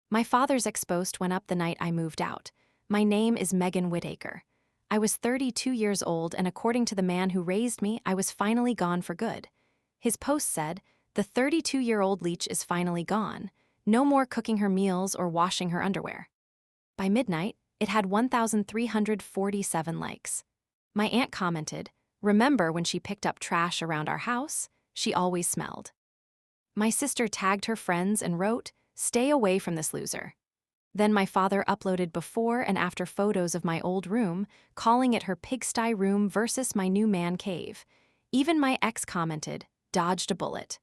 My father's ex post went up the night I moved out. My name is Megan Whitaker. I was 32 years old, and according to the man who raised me, I was finally gone for good. His post said, "The 32-year-old Leech is finally gone. No more cooking her meals or washing her underwear." By midnight, it had 1,347 likes. My aunt commented, "Remember when she picked up trash around our house? She always smelled." My sister tagged her friends and wrote, "Stay away from this loser." Then my father uploaded before and after photos of my old room, calling it her pigsty room versus my new man cave. Even my ex commented, "Dodged a bullet."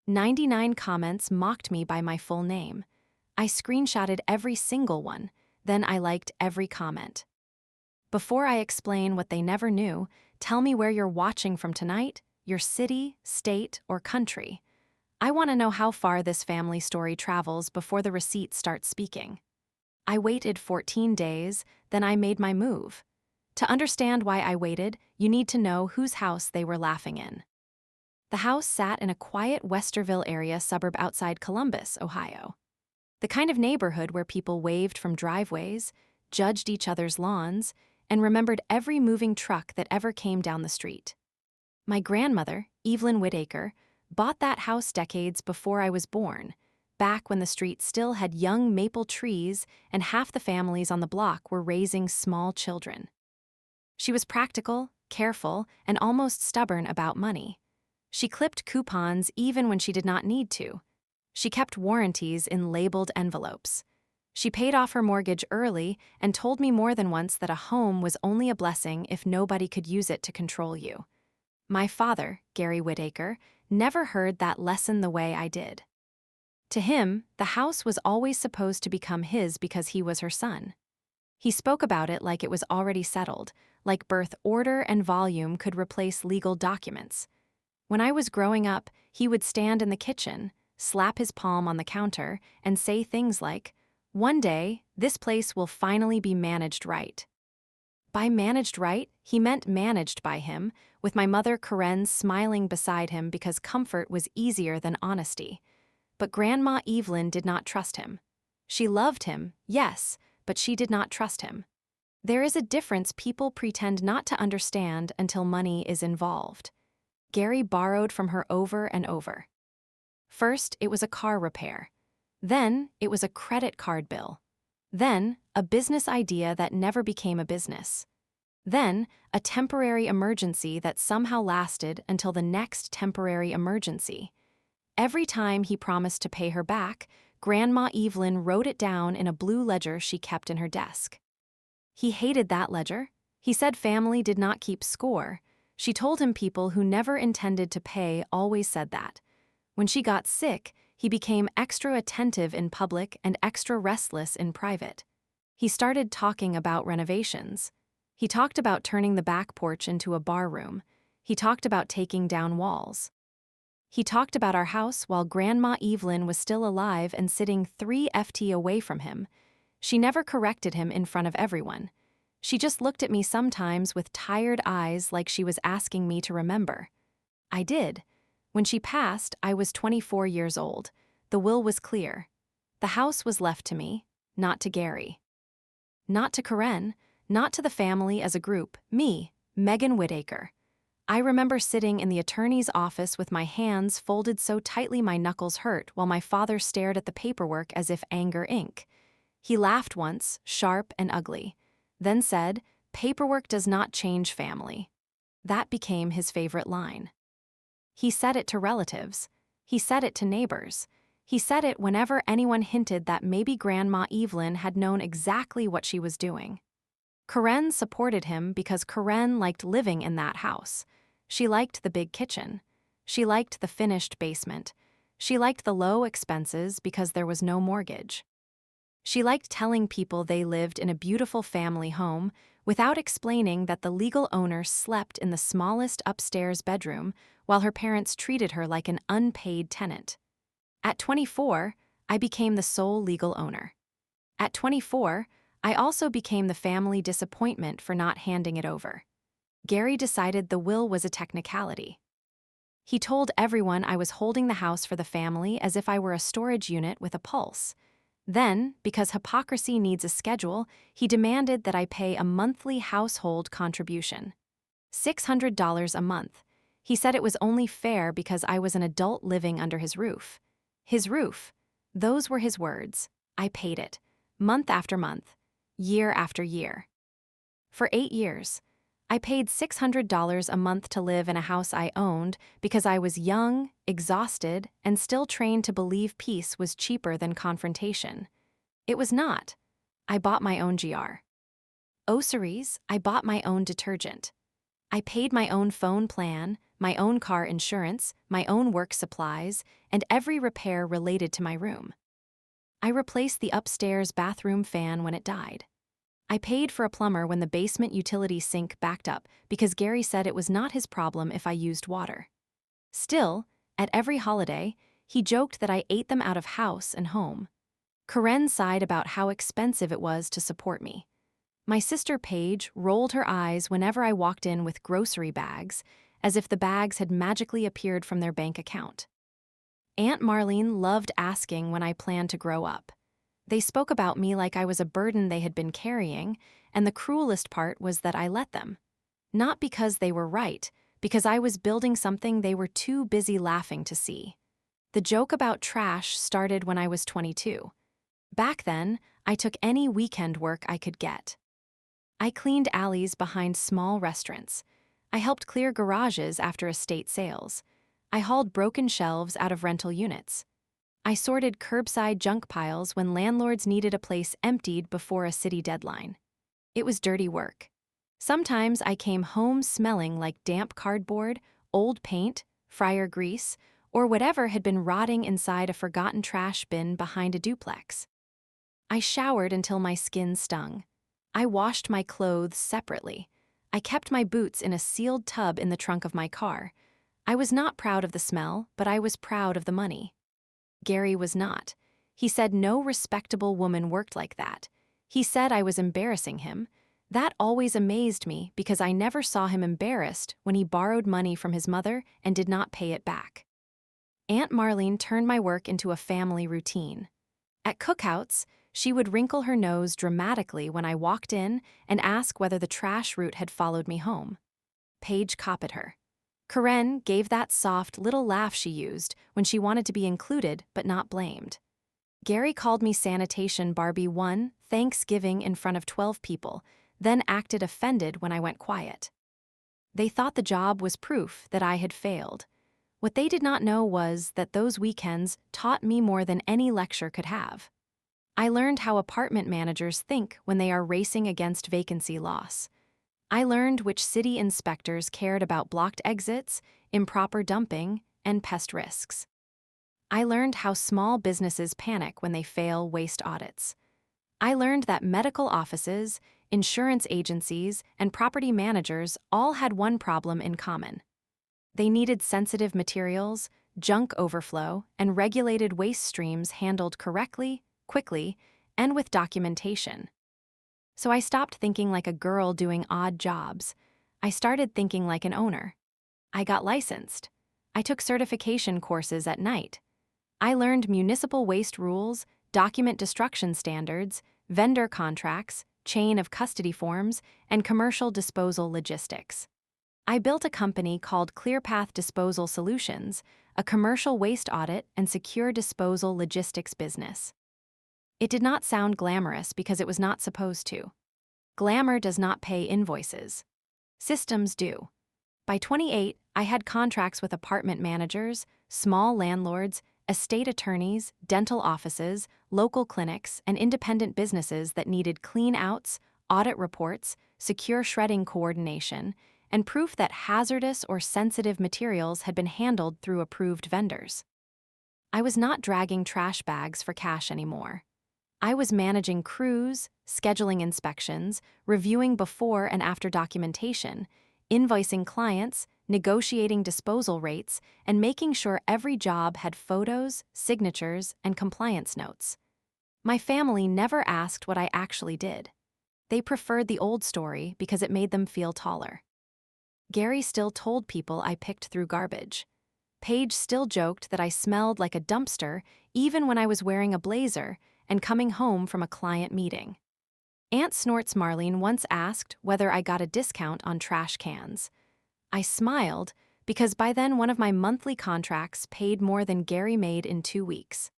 99 comments mocked me by my full name. I screenshotted every single one, then I liked every comment. Before I explain what they never knew, tell me where you're watching from tonight, your city, state, or country. I want to know how far this family story travels before the receipts start speaking. I waited 14 days, then I made my move. To understand why I waited, you need to know whose house they were laughing in. The house sat in a quiet Westerville area suburb outside Columbus, Ohio. The kind of neighborhood where people waved from driveways, judged each other's lawns, and remembered every moving truck that ever came down the street. My grandmother, Evelyn Whitaker, bought that house decades before I was born, back when the street still had young maple trees and half the families on the block were raising small children. She was practical, careful, and almost stubborn about money. She clipped coupons even when she did not need to. She kept warranties in labeled envelopes. She paid off her mortgage early and told me more than once that a home was only a blessing if nobody could use it to control you. My father, Gary Whitaker, never heard that lesson the way I did. To him, the house was always supposed to become his because he was her son. He spoke about it like it was already settled, like birth order and volume could replace legal documents. When I was growing up, he would stand in the kitchen, slap his palm on the counter, and say things like, "One day, this place will finally be managed right." By managed right, he meant managed by him, with my mother Karen smiling beside him because comfort was easier than honesty. But Grandma Evelyn did not trust him. She loved him, yes, but she did not trust him. There is a difference people pretend not to understand until money is involved. Gary borrowed from her over and over. First, it was a car repair. Then, it was a credit card bill. Then, a business idea that never became a business. Then, a temporary emergency that somehow lasted until the next temporary emergency. Every time he promised to pay her back, Grandma Evelyn wrote it down in a blue ledger she kept in her desk. He hated that ledger. He said family did not keep score. She told him people who never intended to pay always said that. When she got sick, he became extra attentive in public and extra restless in private. He started talking about renovations. He talked about turning the back porch into a bar room. He talked about taking down walls. He talked about our house while Grandma Evelyn was still alive and sitting 3 ft away from him. She never corrected him in front of everyone. She just looked at me sometimes with tired eyes like she was asking me to remember. I did. When she passed, I was 24 years old. The will was clear. The house was left to me, not to Gary. Not to Karen, not to the family as a group, me, Megan Whitaker. I remember sitting in the attorney's office with my hands folded so tightly my knuckles hurt while my father stared at the paperwork as if anger ink. He laughed once, sharp and ugly, then said, "Paperwork does not change family." That became his favorite line. He said it to relatives. He said it to neighbors. He said it whenever anyone hinted that maybe Grandma Evelyn had known exactly what she was doing. Karen supported him because Karen liked living in that house. She liked the big kitchen. She liked the finished basement. She liked the low expenses because there was no mortgage. She liked telling people they lived in a beautiful family home without explaining that the legal owner slept in the smallest upstairs bedroom while her parents treated her like an unpaid tenant. At 24, I became the sole legal owner. At 24, I also became the family disappointment for not handing it over. Gary decided the will was a technicality. He told everyone I was holding the house for the family as if I were a storage unit with a pulse. Then, because hypocrisy needs a schedule, he demanded that I pay a monthly household contribution. $600 a month. He said it was only fair because I was an adult living under his roof. His roof. Those were his words. I paid it. Month after month. Year after year. For 8 years. I paid $600 a month to live in a house I owned because I was young, exhausted, and still trained to believe peace was cheaper than confrontation. It was not. I bought my own GR. Ossaries, I bought my own detergent. I paid my own phone plan, my own car insurance, my own work supplies, and every repair related to my room. I replaced the upstairs bathroom fan when it died. I paid for a plumber when the basement utility sink backed up because Gary said it was not his problem if I used water. Still, at every holiday, he joked that I ate them out of house and home. Karen sighed about how expensive it was to support me. My sister Paige rolled her eyes whenever I walked in with grocery bags, as if the bags had magically appeared from their bank account. Aunt Marlene loved asking when I planned to grow up. They spoke about me like I was a burden they had been carrying, and the cruelest part was that I let them. Not because they were right, because I was building something they were too busy laughing to see. The joke about trash started when I was 22. Back then, I took any weekend work I could get. I cleaned alleys behind small restaurants. I helped clear garages after estate sales. I hauled broken shelves out of rental units. I sorted curbside junk piles when landlords needed a place emptied before a city deadline. It was dirty work. Sometimes I came home smelling like damp cardboard, old paint, fryer grease, or whatever had been rotting inside a forgotten trash bin behind a duplex. I showered until my skin stung. I washed my clothes separately. I kept my boots in a sealed tub in the trunk of my car. I was not proud of the smell, but I was proud of the money. Gary was not. He said no respectable woman worked like that. He said I was embarrassing him. That always amazed me because I never saw him embarrassed when he borrowed money from his mother and did not pay it back. Aunt Marlene turned my work into a family routine. At cookouts, she would wrinkle her nose dramatically when I walked in and ask whether the trash route had followed me home. Paige copied her. Karen gave that soft little laugh she used when she wanted to be included but not blamed. Gary called me Sanitation Barbie one Thanksgiving in front of 12 people, then acted offended when I went quiet. They thought the job was proof that I had failed. What they did not know was that those weekends taught me more than any lecture could have. I learned how apartment managers think when they are racing against vacancy loss. I learned which city inspectors cared about blocked exits, improper dumping, and pest risks. I learned how small businesses panic when they fail waste audits. I learned that medical offices, insurance agencies, and property managers all had one problem in common. They needed sensitive materials, junk overflow, and regulated waste streams handled correctly, quickly, and with documentation. So I stopped thinking like a girl doing odd jobs. I started thinking like an owner. I got licensed. I took certification courses at night. I learned municipal waste rules, document destruction standards, vendor contracts, chain of custody forms, and commercial disposal logistics. I built a company called ClearPath Disposal Solutions, a commercial waste audit and secure disposal logistics business. It did not sound glamorous because it was not supposed to. Glamour does not pay invoices. Systems do. By 28, I had contracts with apartment managers, small landlords, estate attorneys, dental offices, local clinics, and independent businesses that needed clean-outs, audit reports, secure shredding coordination, and proof that hazardous or sensitive materials had been handled through approved vendors. I was not dragging trash bags for cash anymore. I was managing crews, scheduling inspections, reviewing before and after documentation, invoicing clients, negotiating disposal rates, and making sure every job had photos, signatures, and compliance notes. My family never asked what I actually did. They preferred the old story because it made them feel taller. Gary still told people I picked through garbage. Paige still joked that I smelled like a dumpster even when I was wearing a blazer, and coming home from a client meeting. Aunt Snorts Marlene once asked whether I got a discount on trash cans. I smiled because by then one of my monthly contracts paid more than Gary made in 2 weeks.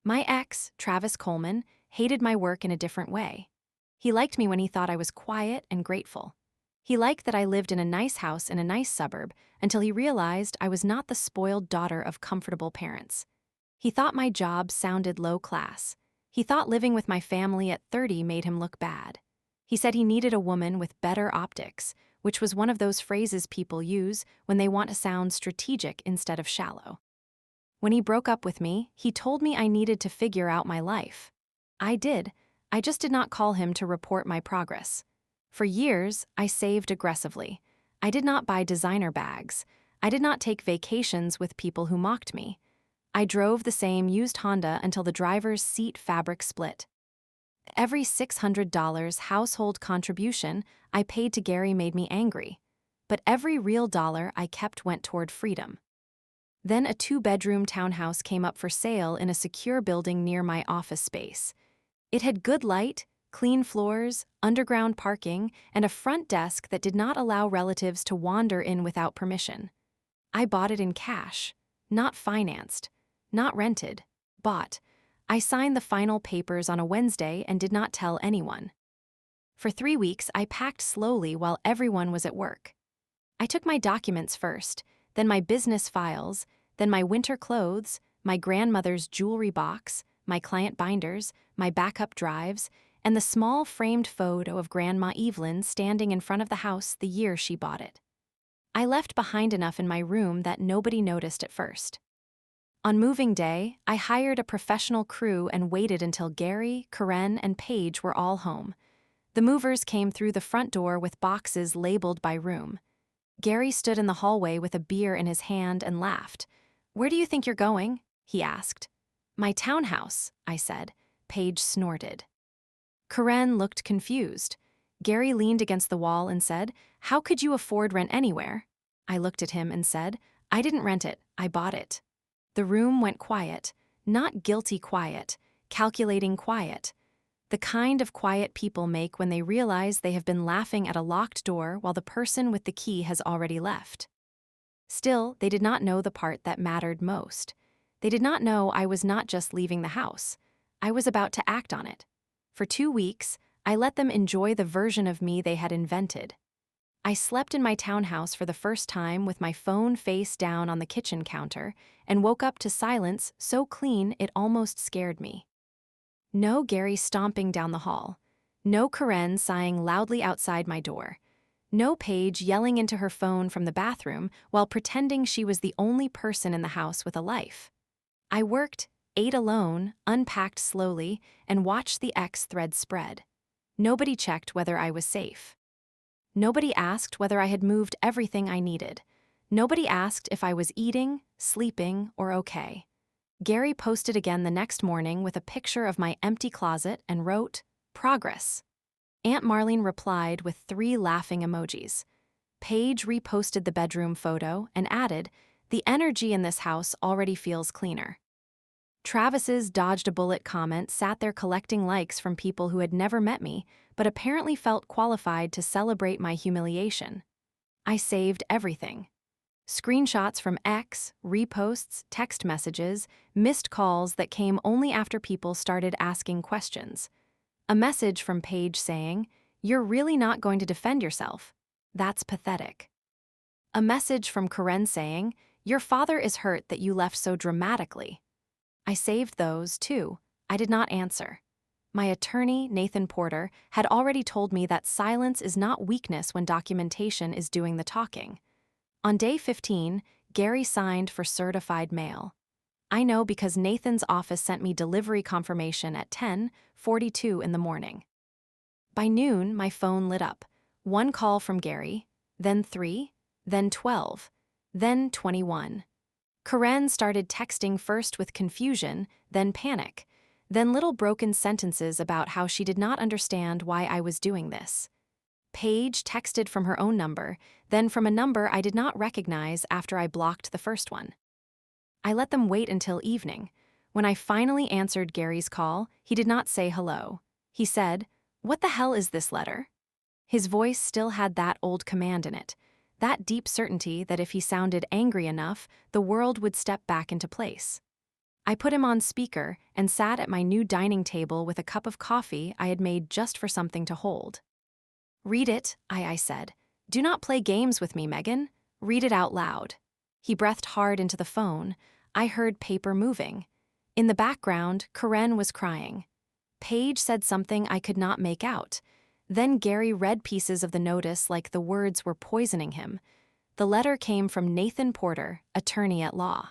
My ex, Travis Coleman, hated my work in a different way. He liked me when he thought I was quiet and grateful. He liked that I lived in a nice house in a nice suburb until he realized I was not the spoiled daughter of comfortable parents. He thought my job sounded low class. He thought living with my family at 30 made him look bad. He said he needed a woman with better optics, which was one of those phrases people use when they want to sound strategic instead of shallow. When he broke up with me, he told me I needed to figure out my life. I did. I just did not call him to report my progress. For years, I saved aggressively. I did not buy designer bags. I did not take vacations with people who mocked me. I drove the same used Honda until the driver's seat fabric split. Every $600 household contribution I paid to Gary made me angry, but every real dollar I kept went toward freedom. Then a 2-bedroom townhouse came up for sale in a secure building near my office space. It had good light, clean floors, underground parking, and a front desk that did not allow relatives to wander in without permission. I bought it in cash, not financed, not rented, bought. I signed the final papers on a Wednesday and did not tell anyone. For 3 weeks, I packed slowly while everyone was at work. I took my documents first, then my business files, then my winter clothes, my grandmother's jewelry box, my client binders, my backup drives, and the small framed photo of Grandma Evelyn standing in front of the house the year she bought it. I left behind enough in my room that nobody noticed at first. On moving day, I hired a professional crew and waited until Gary, Karen, and Paige were all home. The movers came through the front door with boxes labeled by room. Gary stood in the hallway with a beer in his hand and laughed. "Where do you think you're going?" he asked. "My townhouse," I said. Paige snorted. Karen looked confused. Gary leaned against the wall and said, "How could you afford rent anywhere?" I looked at him and said, "I didn't rent it, I bought it." The room went quiet, not guilty quiet, calculating quiet. The kind of quiet people make when they realize they have been laughing at a locked door while the person with the key has already left. Still, they did not know the part that mattered most. They did not know I was not just leaving the house. I was about to act on it. For 2 weeks, I let them enjoy the version of me they had invented. I slept in my townhouse for the first time with my phone face down on the kitchen counter and woke up to silence so clean it almost scared me. No Gary stomping down the hall. No Karen sighing loudly outside my door. No Paige yelling into her phone from the bathroom while pretending she was the only person in the house with a life. I worked, ate alone, unpacked slowly, and watched the X thread spread. Nobody checked whether I was safe. Nobody asked whether I had moved everything I needed. Nobody asked if I was eating, sleeping, or okay. Gary posted again the next morning with a picture of my empty closet and wrote, "Progress." Aunt Marlene replied with 3 laughing emojis. Paige reposted the bedroom photo and added, "The energy in this house already feels cleaner." Travis's dodged a bullet comment sat there collecting likes from people who had never met me, but apparently felt qualified to celebrate my humiliation. I saved everything. Screenshots from X, reposts, text messages, missed calls that came only after people started asking questions. A message from Paige saying, "You're really not going to defend yourself. That's pathetic." A message from Karen saying, "Your father is hurt that you left so dramatically." I saved those, too. I did not answer. My attorney, Nathan Porter, had already told me that silence is not weakness when documentation is doing the talking. On day 15, Gary signed for certified mail. I know because Nathan's office sent me delivery confirmation at 10:42 in the morning. By noon, my phone lit up. 1 call from Gary, then 3, then 12, then 21. Karen started texting first with confusion, then panic, then little broken sentences about how she did not understand why I was doing this. Paige texted from her own number, then from a number I did not recognize after I blocked the first one. I let them wait until evening. When I finally answered Gary's call, he did not say hello. He said, "What the hell is this letter?" His voice still had that old command in it, that deep certainty that if he sounded angry enough, the world would step back into place. I put him on speaker and sat at my new dining table with a cup of coffee I had made just for something to hold. "Read it," I said. "Do not play games with me, Megan. Read it out loud." He breathed hard into the phone. I heard paper moving. In the background, Karen was crying. Paige said something I could not make out. Then Gary read pieces of the notice like the words were poisoning him. The letter came from Nathan Porter, attorney at law.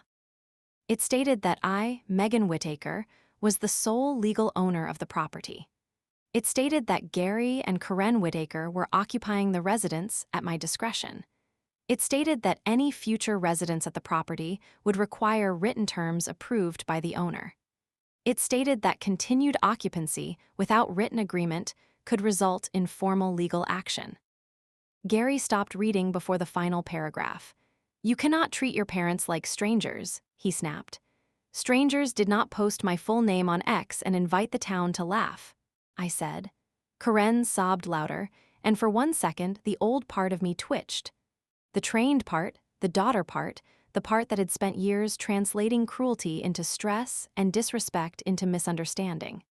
It stated that I, Megan Whitaker, was the sole legal owner of the property. It stated that Gary and Karen Whitaker were occupying the residence at my discretion. It stated that any future residence at the property would require written terms approved by the owner. It stated that continued occupancy without written agreement could result in formal legal action. Gary stopped reading before the final paragraph. "You cannot treat your parents like strangers," he snapped. "Strangers did not post my full name on X and invite the town to laugh," I said. Karen sobbed louder, and for 1 second the old part of me twitched. The trained part, the daughter part, the part that had spent years translating cruelty into stress and disrespect into misunderstanding.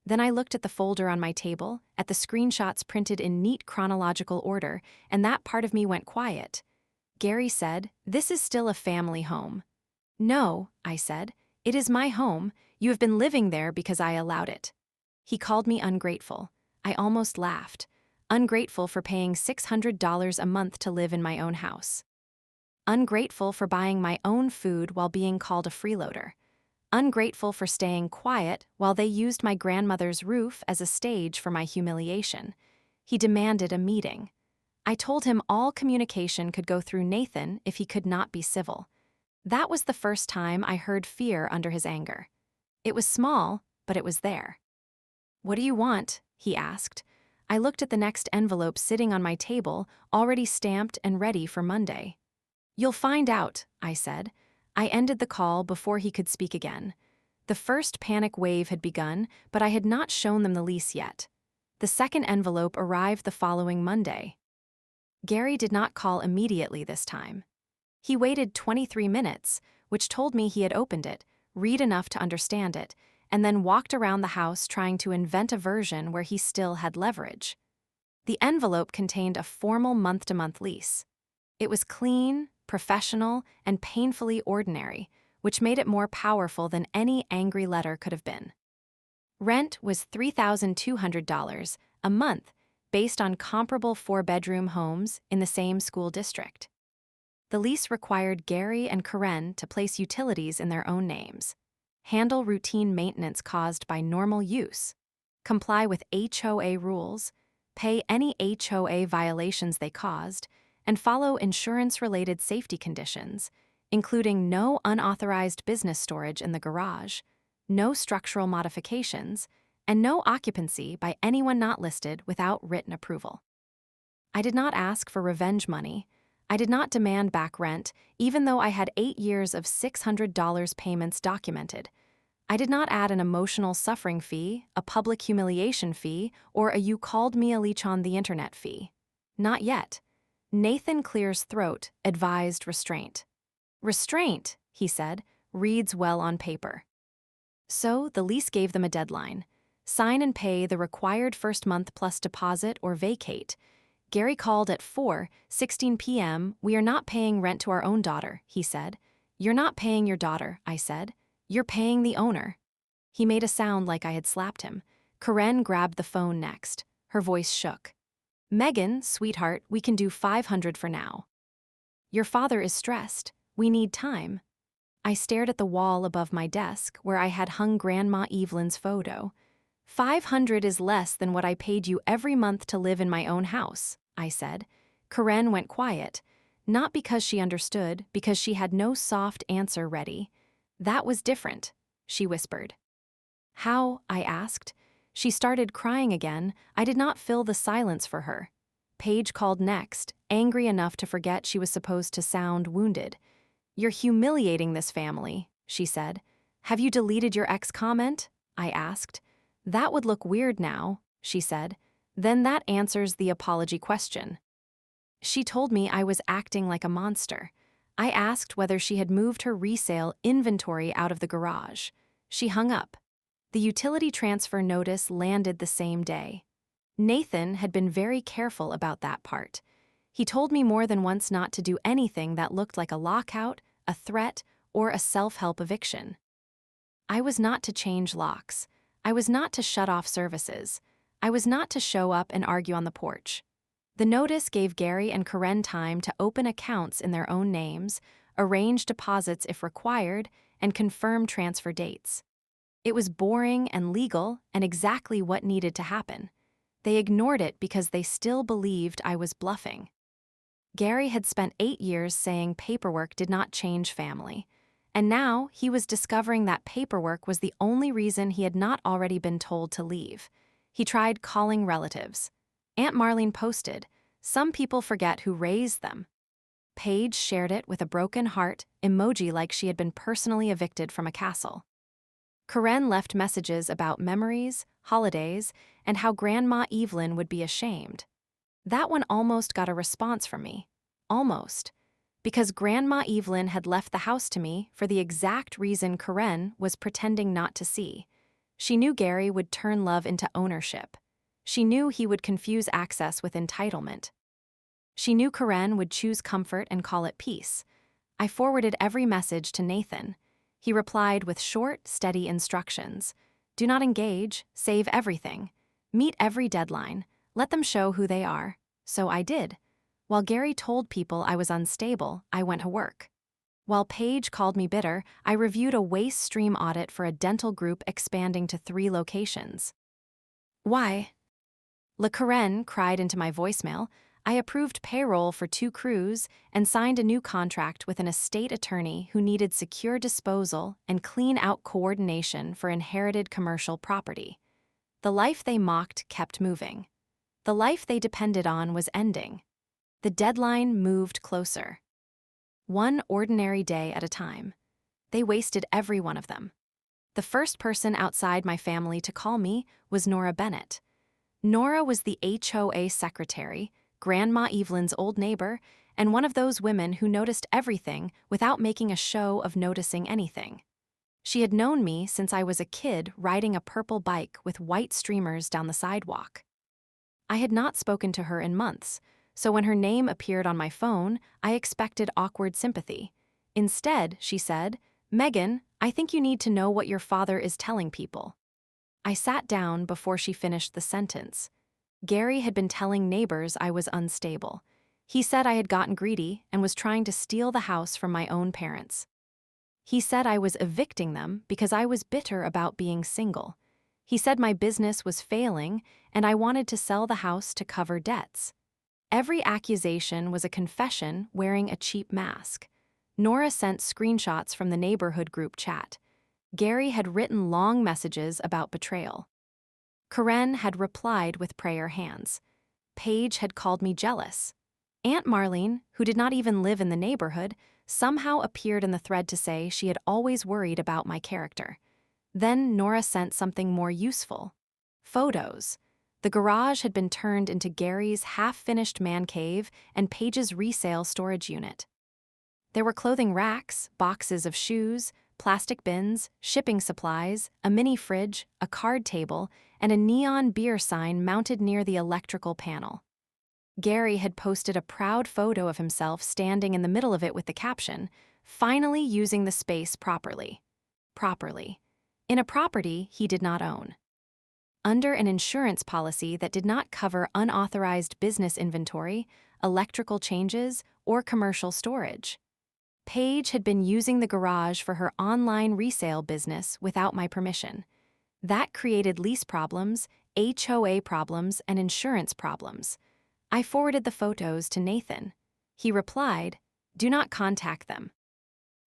Then I looked at the folder on my table, at the screenshots printed in neat chronological order, and that part of me went quiet. Gary said, "This is still a family home." "No," I said, "it is my home. You have been living there because I allowed it." He called me ungrateful. I almost laughed. Ungrateful for paying $600 a month to live in my own house. Ungrateful for buying my own food while being called a freeloader. Ungrateful for staying quiet while they used my grandmother's roof as a stage for my humiliation. He demanded a meeting. I told him all communication could go through Nathan if he could not be civil. That was the first time I heard fear under his anger. It was small, but it was there. "What do you want?" he asked. I looked at the next envelope sitting on my table, already stamped and ready for Monday. "You'll find out," I said. I ended the call before he could speak again. The first panic wave had begun, but I had not shown them the lease yet. The second envelope arrived the following Monday. Gary did not call immediately this time. He waited 23 minutes, which told me he had opened it, read enough to understand it, and then walked around the house trying to invent a version where he still had leverage. The envelope contained a formal month-to-month lease. It was clean, professional, and painfully ordinary, which made it more powerful than any angry letter could have been. Rent was $3,200 a month, based on comparable 4-bedroom homes in the same school district. The lease required Gary and Karen to place utilities in their own names, handle routine maintenance caused by normal use, comply with HOA rules, pay any HOA violations they caused, and follow insurance-related safety conditions, including no unauthorized business storage in the garage, no structural modifications, and no occupancy by anyone not listed without written approval. I did not ask for revenge money. I did not demand back rent, even though I had 8 years of $600 payments documented. I did not add an emotional suffering fee, a public humiliation fee, or a "you called me a leech on the internet" fee. Not yet. Nathan Clear's throat advised restraint. "Restraint," he said, "reads well on paper." So the lease gave them a deadline. Sign and pay the required first month plus deposit or vacate. Gary called at 4:16 p.m. "We are not paying rent to our own daughter," he said. "You're not paying your daughter," I said. "You're paying the owner." He made a sound like I had slapped him. Karen grabbed the phone next. Her voice shook. "Megan, sweetheart, we can do $500 for now. Your father is stressed. We need time." I stared at the wall above my desk where I had hung Grandma Evelyn's photo. $500 is less than what I paid you every month to live in my own house," I said. Karen went quiet, not because she understood, because she had no soft answer ready. "That was different," she whispered. "How?" I asked. She started crying again. I did not fill the silence for her. Paige called next, angry enough to forget she was supposed to sound wounded. "You're humiliating this family," she said. "Have you deleted your ex comment?" I asked. "That would look weird now," she said. "Then that answers the apology question." She told me I was acting like a monster. I asked whether she had moved her resale inventory out of the garage. She hung up. The utility transfer notice landed the same day. Nathan had been very careful about that part. He told me more than once not to do anything that looked like a lockout, a threat, or a self-help eviction. I was not to change locks. I was not to shut off services. I was not to show up and argue on the porch. The notice gave Gary and Karen time to open accounts in their own names, arrange deposits if required, and confirm transfer dates. It was boring and legal and exactly what needed to happen. They ignored it because they still believed I was bluffing. Gary had spent 8 years saying paperwork did not change family, and now he was discovering that paperwork was the only reason he had not already been told to leave. He tried calling relatives. Aunt Marlene posted, "Some people forget who raised them." Paige shared it with a broken heart emoji like she had been personally evicted from a castle. Karen left messages about memories, holidays, and how Grandma Evelyn would be ashamed. That one almost got a response from me. Almost. Because Grandma Evelyn had left the house to me for the exact reason Karen was pretending not to see. She knew Gary would turn love into ownership. She knew he would confuse access with entitlement. She knew Karen would choose comfort and call it peace. I forwarded every message to Nathan. He replied with short, steady instructions. Do not engage, save everything. Meet every deadline. Let them show who they are. So I did. While Gary told people I was unstable, I went to work. While Paige called me bitter, I reviewed a waste stream audit for a dental group expanding to 3 locations. Why? Le Karen cried into my voicemail. I approved payroll for 2 crews and signed a new contract with an estate attorney who needed secure disposal and clean-out coordination for inherited commercial property. The life they mocked kept moving. The life they depended on was ending. The deadline moved closer. One ordinary day at a time. They wasted every one of them. The first person outside my family to call me was Nora Bennett. Nora was the HOA secretary, Grandma Evelyn's old neighbor, and one of those women who noticed everything without making a show of noticing anything. She had known me since I was a kid riding a purple bike with white streamers down the sidewalk. I had not spoken to her in months, so when her name appeared on my phone, I expected awkward sympathy. Instead, she said, "Megan, I think you need to know what your father is telling people." I sat down before she finished the sentence. Gary had been telling neighbors I was unstable. He said I had gotten greedy and was trying to steal the house from my own parents. He said I was evicting them because I was bitter about being single. He said my business was failing and I wanted to sell the house to cover debts. Every accusation was a confession wearing a cheap mask. Nora sent screenshots from the neighborhood group chat. Gary had written long messages about betrayal. Karen had replied with prayer hands. Paige had called me jealous. Aunt Marlene, who did not even live in the neighborhood, somehow appeared in the thread to say she had always worried about my character. Then Nora sent something more useful. Photos. The garage had been turned into Gary's half-finished man cave and Paige's resale storage unit. There were clothing racks, boxes of shoes, plastic bins, shipping supplies, a mini fridge, a card table, and a neon beer sign mounted near the electrical panel. Gary had posted a proud photo of himself standing in the middle of it with the caption, "Finally using the space properly." Properly. In a property he did not own. Under an insurance policy that did not cover unauthorized business inventory, electrical changes, or commercial storage. Paige had been using the garage for her online resale business without my permission. That created lease problems, HOA problems, and insurance problems. I forwarded the photos to Nathan. He replied, "Do not contact them."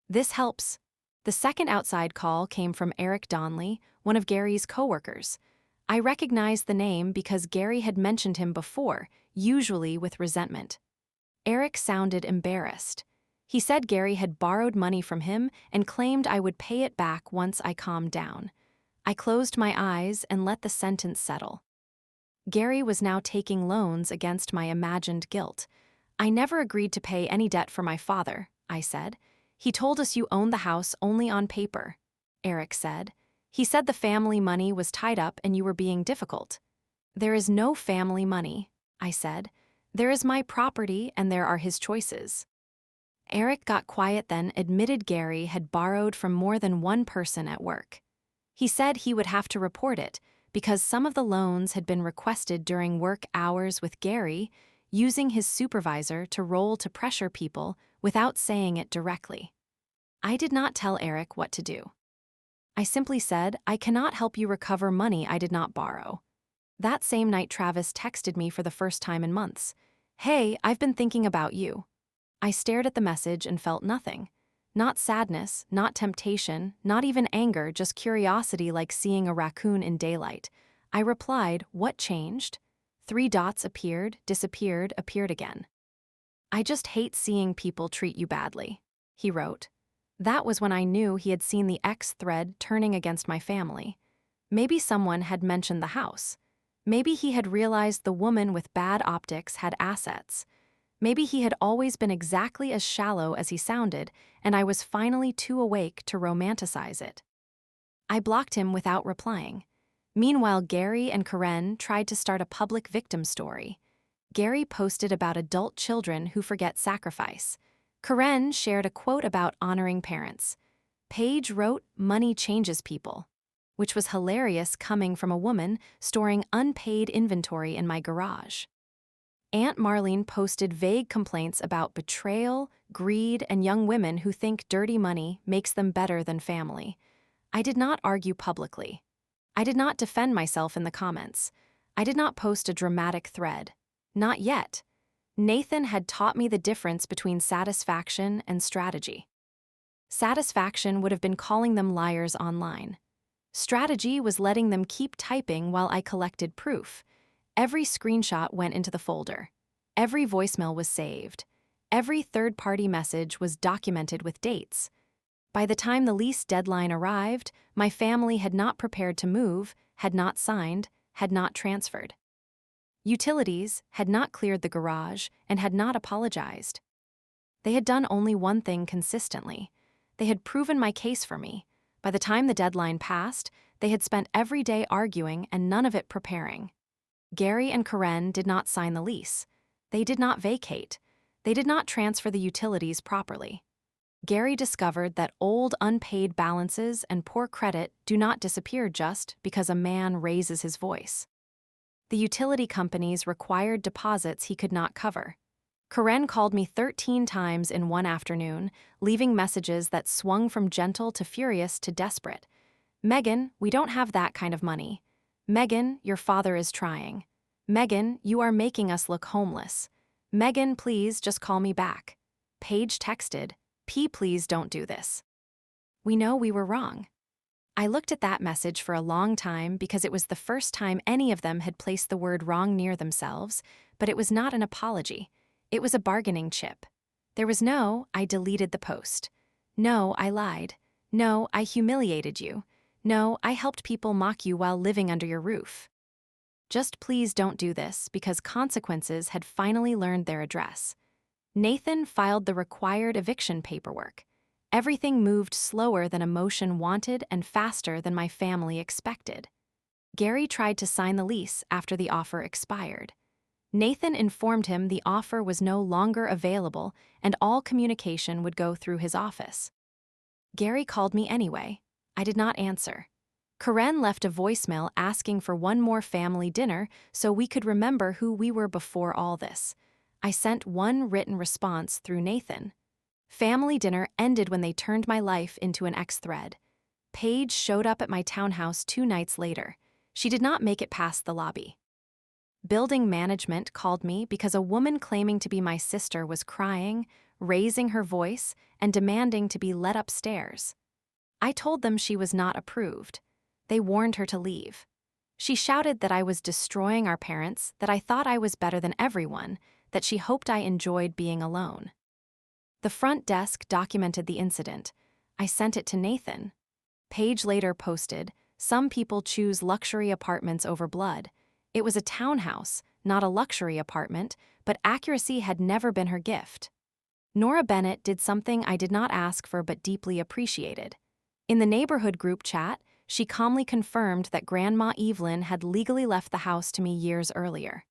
This helps. The second outside call came from Eric Donley, one of Gary's coworkers. I recognized the name because Gary had mentioned him before, usually with resentment. Eric sounded embarrassed. He said Gary had borrowed money from him and claimed I would pay it back once I calmed down. I closed my eyes and let the sentence settle. Gary was now taking loans against my imagined guilt. I never agreed to pay any debt for my father, I said. He told us you owned the house only on paper, Eric said. He said the family money was tied up and you were being difficult. There is no family money, I said. There is my property and there are his choices. Eric got quiet then, admitted Gary had borrowed from more than one person at work. He said he would have to report it because some of the loans had been requested during work hours with Gary, using his supervisor to roll to pressure people without saying it directly. I did not tell Eric what to do. I simply said, I cannot help you recover money I did not borrow. That same night Travis texted me for the first time in months. Hey, I've been thinking about you. I stared at the message and felt nothing. Not sadness, not temptation, not even anger, just curiosity like seeing a raccoon in daylight. I replied, what changed? 3 dots appeared, disappeared, appeared again. I just hate seeing people treat you badly, he wrote. That was when I knew he had seen the X thread turning against my family. Maybe someone had mentioned the house. Maybe he had realized the woman with bad optics had assets. Maybe he had always been exactly as shallow as he sounded, and I was finally too awake to romanticize it. I blocked him without replying. Meanwhile, Gary and Karen tried to start a public victim story. Gary posted about adult children who forget sacrifice. Karen shared a quote about honoring parents. Paige wrote, "Money changes people," which was hilarious coming from a woman storing unpaid inventory in my garage. Aunt Marlene posted vague complaints about betrayal, greed, and young women who think dirty money makes them better than family. I did not argue publicly. I did not defend myself in the comments. I did not post a dramatic thread. Not yet. Nathan had taught me the difference between satisfaction and strategy. Satisfaction would have been calling them liars online. Strategy was letting them keep typing while I collected proof. Every screenshot went into the folder. Every voicemail was saved. Every third-party message was documented with dates. By the time the lease deadline arrived, my family had not prepared to move, had not signed, had not transferred. Utilities had not cleared the garage and had not apologized. They had done only one thing consistently. They had proven my case for me. By the time the deadline passed, they had spent every day arguing and none of it preparing. Gary and Karen did not sign the lease. They did not vacate. They did not transfer the utilities properly. Gary discovered that old unpaid balances and poor credit do not disappear just because a man raises his voice. The utility companies required deposits he could not cover. Karen called me 13 times in one afternoon, leaving messages that swung from gentle to furious to desperate. Megan, we don't have that kind of money. Megan, your father is trying. Megan, you are making us look homeless. Megan, please just call me back. Paige texted, P, please don't do this. We know we were wrong. I looked at that message for a long time because it was the first time any of them had placed the word wrong near themselves, but it was not an apology. It was a bargaining chip. There was no, I deleted the post. No, I lied. No, I humiliated you. No, I helped people mock you while living under your roof. Just please don't do this because consequences had finally learned their address. Nathan filed the required eviction paperwork. Everything moved slower than emotion wanted and faster than my family expected. Gary tried to sign the lease after the offer expired. Nathan informed him the offer was no longer available and all communication would go through his office. Gary called me anyway. I did not answer. Karen left a voicemail asking for one more family dinner so we could remember who we were before all this. I sent one written response through Nathan. Family dinner ended when they turned my life into an X thread. Paige showed up at my townhouse 2 nights later. She did not make it past the lobby. Building management called me because a woman claiming to be my sister was crying, raising her voice, and demanding to be let upstairs. I told them she was not approved. They warned her to leave. She shouted that I was destroying our parents, that I thought I was better than everyone, that she hoped I enjoyed being alone. The front desk documented the incident. I sent it to Nathan. Page later posted, "Some people choose luxury apartments over blood." It was a townhouse, not a luxury apartment, but accuracy had never been her gift. Nora Bennett did something I did not ask for but deeply appreciated. In the neighborhood group chat, she calmly confirmed that Grandma Evelyn had legally left the house to me years earlier.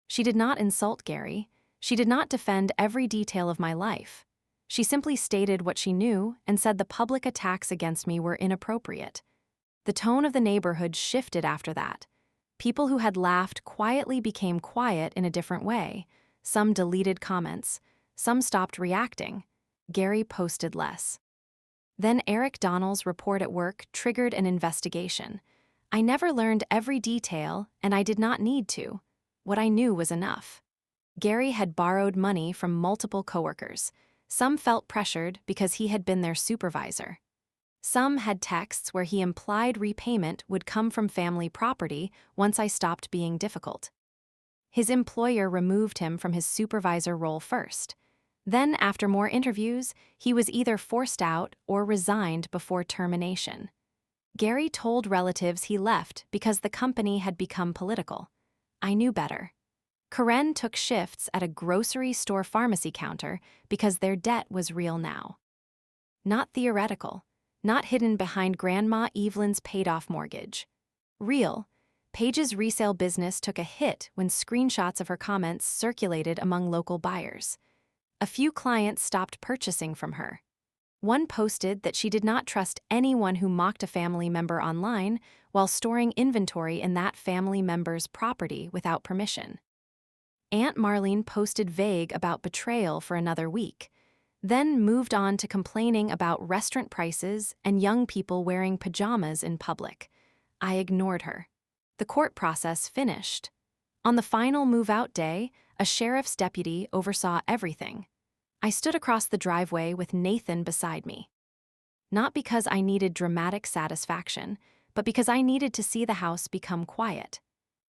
She did not insult Gary. She did not defend every detail of my life. She simply stated what she knew and said the public attacks against me were inappropriate. The tone of the neighborhood shifted after that. People who had laughed quietly became quiet in a different way. Some deleted comments. Some stopped reacting. Gary posted less. Then Eric Donnell's report at work triggered an investigation. I never learned every detail, and I did not need to. What I knew was enough. Gary had borrowed money from multiple coworkers. Some felt pressured because he had been their supervisor. Some had texts where he implied repayment would come from family property once I stopped being difficult. His employer removed him from his supervisor role first. Then, after more interviews, he was either forced out or resigned before termination. Gary told relatives he left because the company had become political. I knew better. Karen took shifts at a grocery store pharmacy counter because their debt was real now. Not theoretical, not hidden behind Grandma Evelyn's paid-off mortgage. Real. Paige's resale business took a hit when screenshots of her comments circulated among local buyers. A few clients stopped purchasing from her. One posted that she did not trust anyone who mocked a family member online while storing inventory in that family member's property without permission. Aunt Marlene posted vague about betrayal for another week, then moved on to complaining about restaurant prices and young people wearing pajamas in public. I ignored her. The court process finished. On the final move-out day, a sheriff's deputy oversaw everything. I stood across the driveway with Nathan beside me. Not because I needed dramatic satisfaction, but because I needed to see the house become quiet.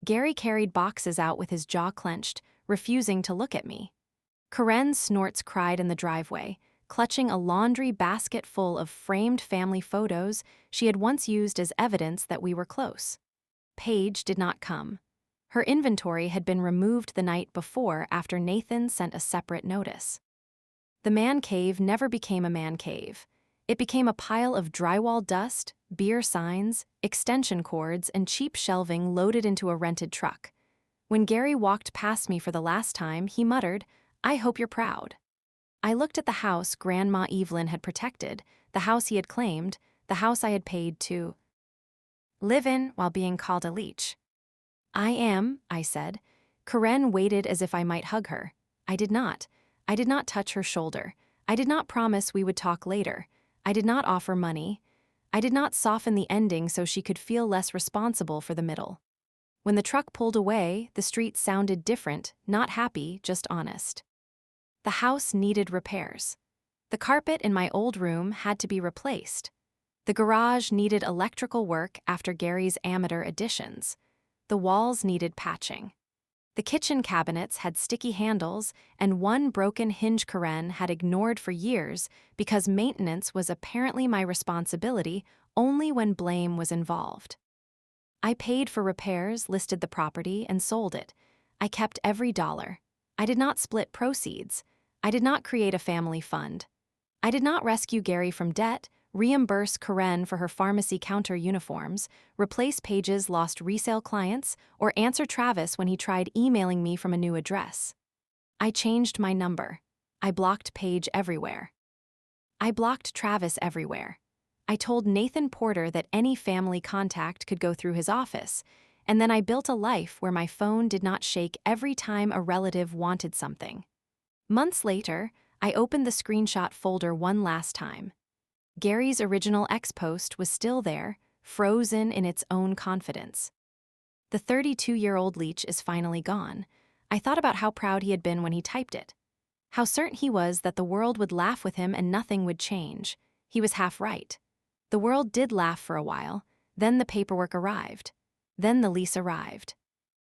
Gary carried boxes out with his jaw clenched, refusing to look at me. Karen's snorts cried in the driveway, clutching a laundry basket full of framed family photos she had once used as evidence that we were close. Paige did not come. Her inventory had been removed the night before after Nathan sent a separate notice. The man cave never became a man cave. It became a pile of drywall dust, beer signs, extension cords, and cheap shelving loaded into a rented truck. When Gary walked past me for the last time, he muttered, "I hope you're proud." I looked at the house Grandma Evelyn had protected, the house he had claimed, the house I had paid to live in while being called a leech. "I am," I said. Karen waited as if I might hug her. I did not. I did not touch her shoulder. I did not promise we would talk later. I did not offer money. I did not soften the ending so she could feel less responsible for the middle. When the truck pulled away, the street sounded different, not happy, just honest. The house needed repairs. The carpet in my old room had to be replaced. The garage needed electrical work after Gary's amateur additions. The walls needed patching. The kitchen cabinets had sticky handles, and one broken hinge Karen had ignored for years because maintenance was apparently my responsibility only when blame was involved. I paid for repairs, listed the property, and sold it. I kept every dollar. I did not split proceeds. I did not create a family fund. I did not rescue Gary from debt, reimburse Karen for her pharmacy counter uniforms, replace Paige's lost resale clients, or answer Travis when he tried emailing me from a new address. I changed my number. I blocked Paige everywhere. I blocked Travis everywhere. I told Nathan Porter that any family contact could go through his office, and then I built a life where my phone did not shake every time a relative wanted something. Months later, I opened the screenshot folder one last time. Gary's original ex-post was still there, frozen in its own confidence. The 32-year-old Leech is finally gone. I thought about how proud he had been when he typed it. How certain he was that the world would laugh with him and nothing would change. He was half right. The world did laugh for a while, then the paperwork arrived. Then the lease arrived.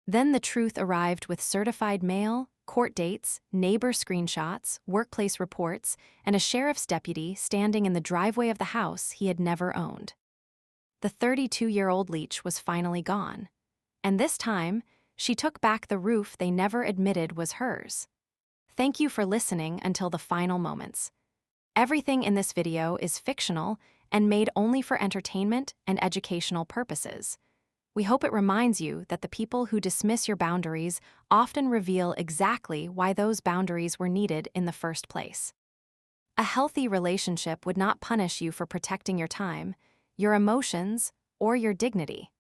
Then the truth arrived with certified mail, court dates, neighbor screenshots, workplace reports, and a sheriff's deputy standing in the driveway of the house he had never owned. The 32-year-old Leech was finally gone. And this time, she took back the roof they never admitted was hers. Thank you for listening until the final moments. Everything in this video is fictional and made only for entertainment and educational purposes. We hope it reminds you that the people who dismiss your boundaries often reveal exactly why those boundaries were needed in the first place. A healthy relationship would not punish you for protecting your time, your emotions, or your dignity.